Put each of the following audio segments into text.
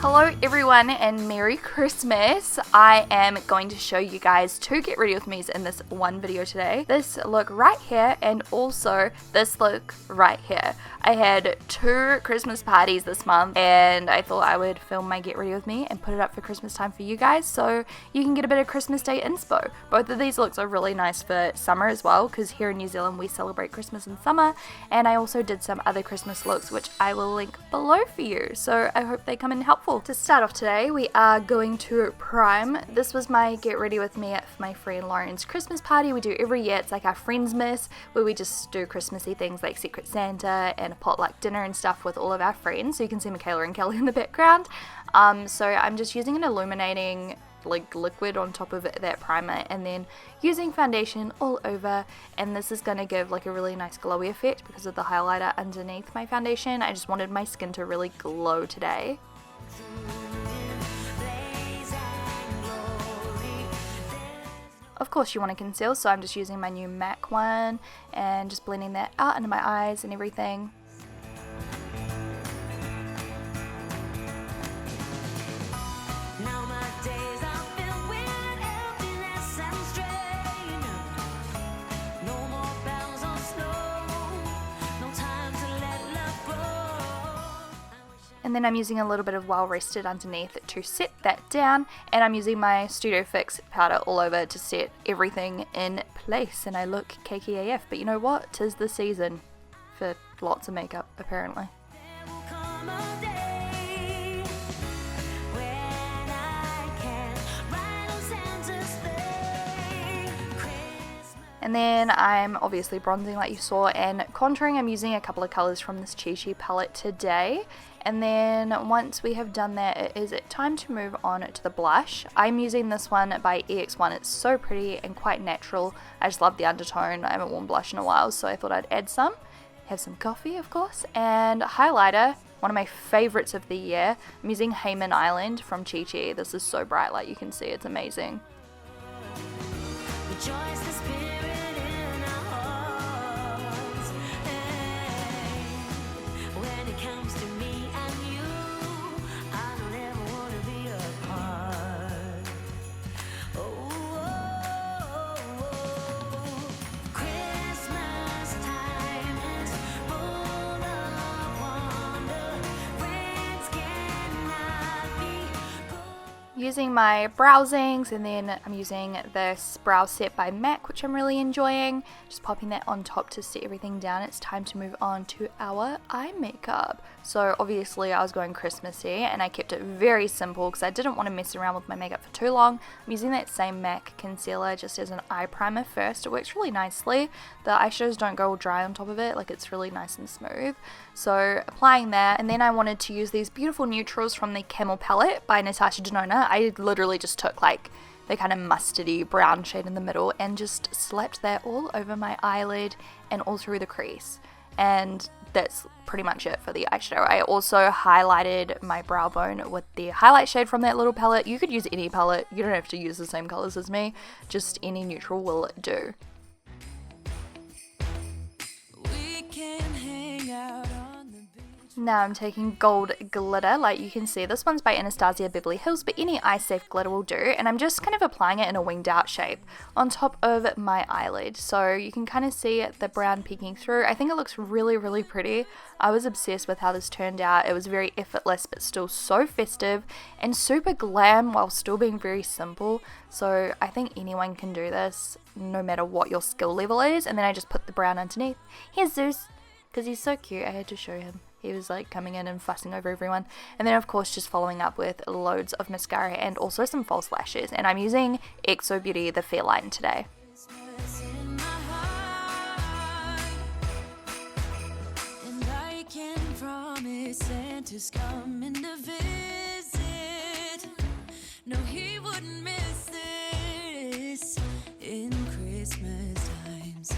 Hello everyone and Merry Christmas. I am going to show you guys two get ready with me's in this one video today. This look right here and also this look right here. I had two Christmas parties this month and I thought I would film my get ready with me and put it up for Christmas time for you guys so you can get a bit of Christmas Day inspo. Both of these looks are really nice for summer as well because here in New Zealand we celebrate Christmas in summer, and I also did some other Christmas looks which I will link below for you, so I hope they come in helpful. To start off today, we are going to Prime. This was my get ready with me at my friend Lauren's Christmas party we do every year. It's like our Friends Miss, where we just do Christmassy things like Secret Santa and a potluck dinner and stuff with all of our friends. So you can see Michaela and Kelly in the background. So I'm just using an illuminating liquid on top of that primer and then using foundation all over, and this is going to give like a really nice glowy effect because of the highlighter underneath my foundation. I just wanted my skin to really glow today. Of course you want to conceal, so I'm just using my new MAC one and just blending that out under my eyes and everything. And then I'm using a little bit of Well Rested underneath to set that down, and I'm using my Studio Fix powder all over to set everything in place, and I look cakey AF, but you know what, 'tis the season for lots of makeup apparently. And then I'm obviously bronzing like you saw, and contouring. I'm using a couple of colours from this Chi palette today. And then once we have done that, it is time to move on to the blush. I'm using this one by EX1. It's so pretty and quite natural. I just love the undertone. I haven't worn blush in a while, so I thought I'd add some. Have some coffee, of course. And highlighter, one of my favourites of the year. I'm using Hayman Island from Chi. This is so bright, like you can see, it's amazing. Using my browsings, and then I'm using this brow set by MAC, which I'm really enjoying. Just popping that on top to set everything down. It's time to move on to our eye makeup. So obviously I was going Christmassy and I kept it very simple because I didn't want to mess around with my makeup for too long. I'm using that same MAC concealer just as an eye primer first. It works really nicely. The eyeshadows don't go all dry on top of it, like it's really nice and smooth. So applying that, and then I wanted to use these beautiful neutrals from the Camel palette by Natasha Denona. I literally just took like the kind of mustardy brown shade in the middle and just slapped that all over my eyelid and all through the crease, and that's pretty much it for the eyeshadow. I also highlighted my brow bone with the highlight shade from that little palette. You could use any palette, you don't have to use the same colors as me, just any neutral will do. Now I'm taking gold glitter, like you can see. This one's by Anastasia Beverly Hills, but any eye safe glitter will do, and I'm just kind of applying it in a winged out shape on top of my eyelid, so you can kind of see the brown peeking through. I think it looks really, really pretty. I was obsessed with how this turned out. It was very effortless but still so festive and super glam while still being very simple, so I think anyone can do this no matter what your skill level is. And then I just put the brown underneath. Here's Zeus, because he's so cute. I had to show him. He was like coming in and fussing over everyone. And then of course just following up with loads of mascara and also some false lashes. And I'm using XO Beauty the Fairline today. No, he wouldn't miss this in Christmas times.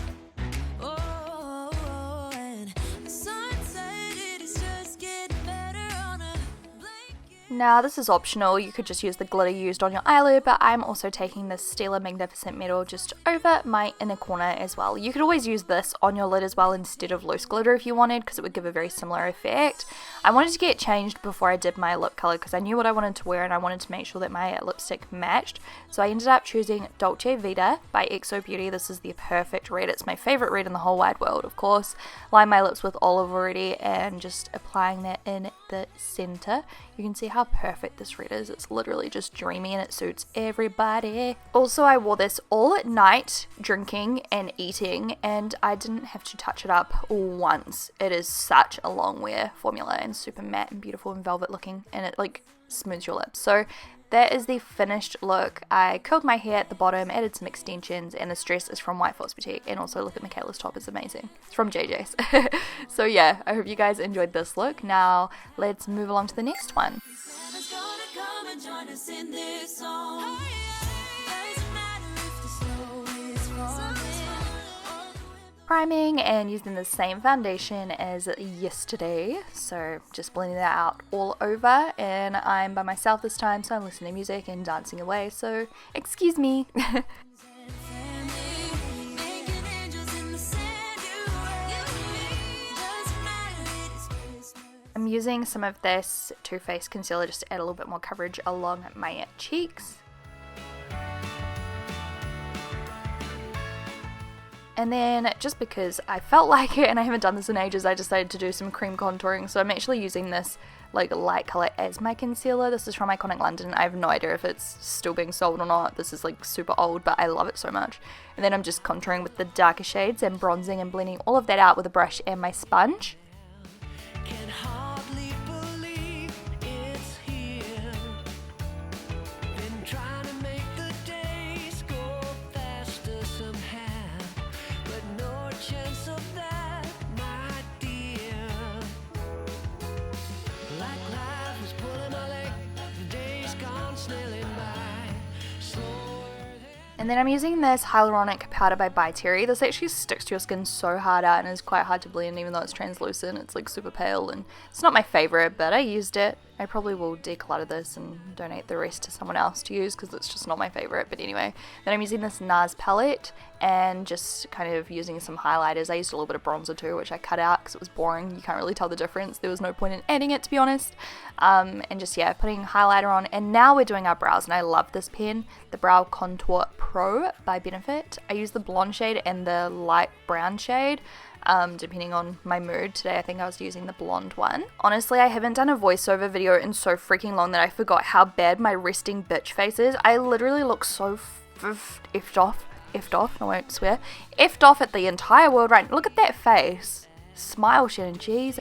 Oh, and the sun said it is just getting better on a blanket. Now this is optional, you could just use the glitter used on your eyelid, but I'm also taking this Stila Magnificent Metal just over my inner corner as well. You could always use this on your lid as well instead of loose glitter if you wanted, because it would give a very similar effect. I wanted to get changed before I did my lip colour because I knew what I wanted to wear and I wanted to make sure that my lipstick matched. So I ended up choosing Dolce Vita by XO Beauty. This is the perfect red. It's my favourite red in the whole wide world, of course. Line my lips with olive already and just applying that in the centre. You can see how perfect this red is. It's literally just dreamy and it suits everybody. Also, I wore this all at night, drinking and eating, and I didn't have to touch it up once. It is such a long wear formula and super matte and beautiful and velvet looking, and it like smooths your lips. So that is the finished look. I curled my hair at the bottom, added some extensions, and this dress is from White Fox Boutique. And also look at Michaela's top, it's amazing. It's from JJ's. So yeah, I hope you guys enjoyed this look. Now let's move along to the next one. Priming and using the same foundation as yesterday, so just blending that out all over, and I'm by myself this time, so I'm listening to music and dancing away, so excuse me. I'm using some of this Too Faced concealer just to add a little bit more coverage along my cheeks. And then, just because I felt like it and I haven't done this in ages, I decided to do some cream contouring. So I'm actually using this like light colour as my concealer. This is from Iconic London. I have no idea if it's still being sold or not. This is like super old, but I love it so much. And then I'm just contouring with the darker shades and bronzing and blending all of that out with a brush and my sponge. And then I'm using this hyaluronic powder by Terry. This actually sticks to your skin so hard out and is quite hard to blend even though it's translucent. It's like super pale and it's not my favourite, but I used it. I probably will declutter this and donate the rest to someone else to use because it's just not my favourite. But anyway, then I'm using this NARS palette and just kind of using some highlighters. I used a little bit of bronzer too, which I cut out because it was boring. You can't really tell the difference. There was no point in adding it, to be honest. And just, yeah, putting highlighter on. And now we're doing our brows, and I love this pen, the Brow Contour Pro by Benefit. I use the blonde shade and the light brown shade. Depending on my mood. Today I think I was using the blonde one. Honestly, I haven't done a voiceover video in so freaking long that I forgot how bad my resting bitch face is. I literally look so effed off, I won't swear, effed off at the entire world right now. Look at that face. Smile, Shannon, jeez.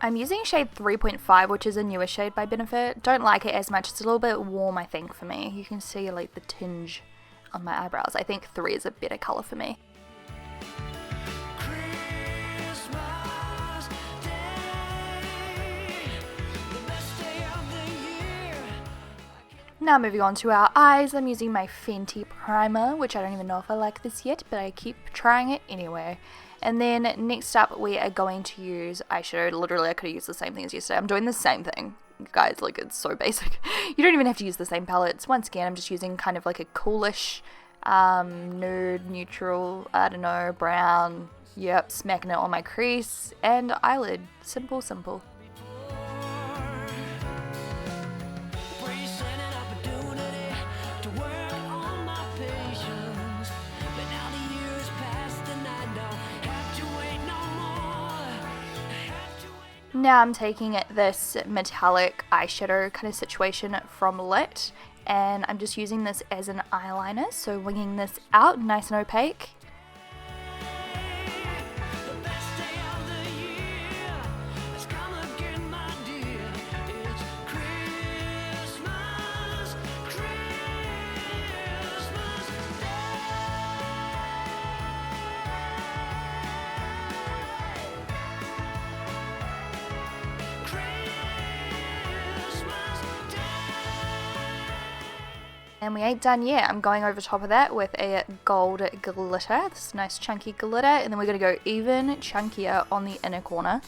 I'm using shade 3.5, which is a newer shade by Benefit. Don't like it as much. It's a little bit warm, I think, for me. You can see like the tinge on my eyebrows. I think 3 is a better colour for me. Now moving on to our eyes, I'm using my Fenty primer, which I don't even know if I like this yet, but I keep trying it anyway. And then next up we are going to use eyeshadow. Literally I could have used the same thing as yesterday. I'm doing the same thing. Guys, like it's so basic. You don't even have to use the same palettes. Once again, I'm just using kind of like a coolish, nude, neutral, I don't know, brown. Yep, smacking it on my crease and eyelid. Simple, simple. Now I'm taking this metallic eyeshadow kind of situation from Lit, and I'm just using this as an eyeliner, so winging this out nice and opaque. And we ain't done yet. I'm going over top of that with a gold glitter, this nice chunky glitter, and then we're going to go even chunkier on the inner corner.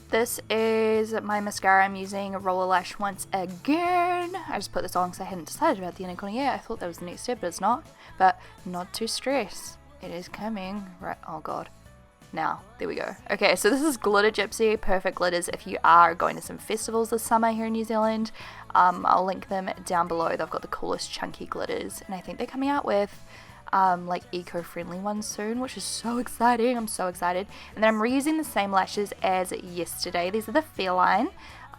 This is my mascara. I'm using Roller Lash once again. I just put this on because I hadn't decided about the inner corner yet. I thought that was the next step, but it's not. But not to stress. It is coming. Right, oh god. Now, there we go. Okay, so this is Glitter Gypsy, perfect glitters if you are going to some festivals this summer here in New Zealand. I'll link them down below. They've got the coolest chunky glitters, and I think they're coming out with like eco-friendly ones soon, which is so exciting. I'm so excited. And then I'm reusing the same lashes as yesterday. These are the Feline.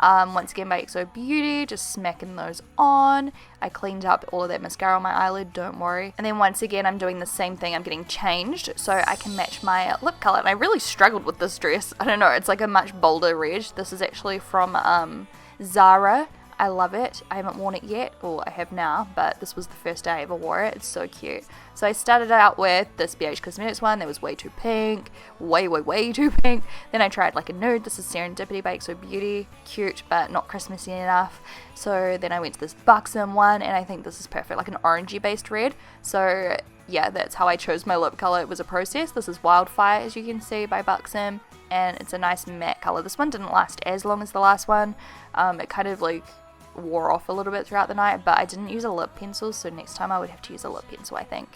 Once again by XO Beauty, just smacking those on. I cleaned up all of that mascara on my eyelid, don't worry. And then once again I'm doing the same thing, I'm getting changed so I can match my lip color. And I really struggled with this dress. I don't know, it's like a much bolder red. This is actually from Zara. I love it. I haven't worn it yet, or I have now, but this was the first day I ever wore it. It's so cute. So I started out with this BH Cosmetics one that was way too pink, way too pink. Then I tried like a nude. This is Serendipity by XO Beauty. Cute, but not Christmassy enough. So then I went to this Buxom one, and I think this is perfect, like an orangey based red. So yeah, that's how I chose my lip color. It was a process. This is Wildfire, as you can see, by Buxom, and it's a nice matte color. This one didn't last as long as the last one. It kind of like wore off a little bit throughout the night, but I didn't use a lip pencil, so next time I would have to use a lip pencil, I think.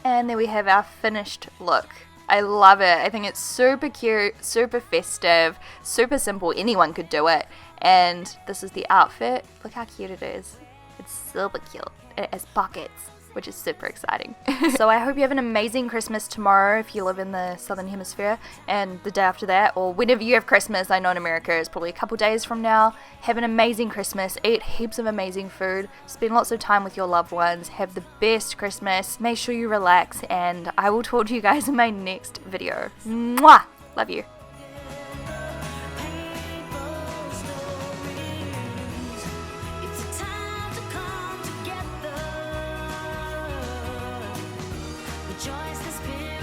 And there we have our finished look. I love it. I think it's super cute, super festive, super simple. Anyone could do it. And this is the outfit. Look how cute it is. It's super cute. It has pockets, which is super exciting. So I hope you have an amazing Christmas tomorrow if you live in the Southern Hemisphere, and the day after that, or whenever you have Christmas. I know in America it's probably a couple days from now. Have an amazing Christmas, eat heaps of amazing food, spend lots of time with your loved ones, have the best Christmas, make sure you relax, and I will talk to you guys in my next video. Mwah! Love you.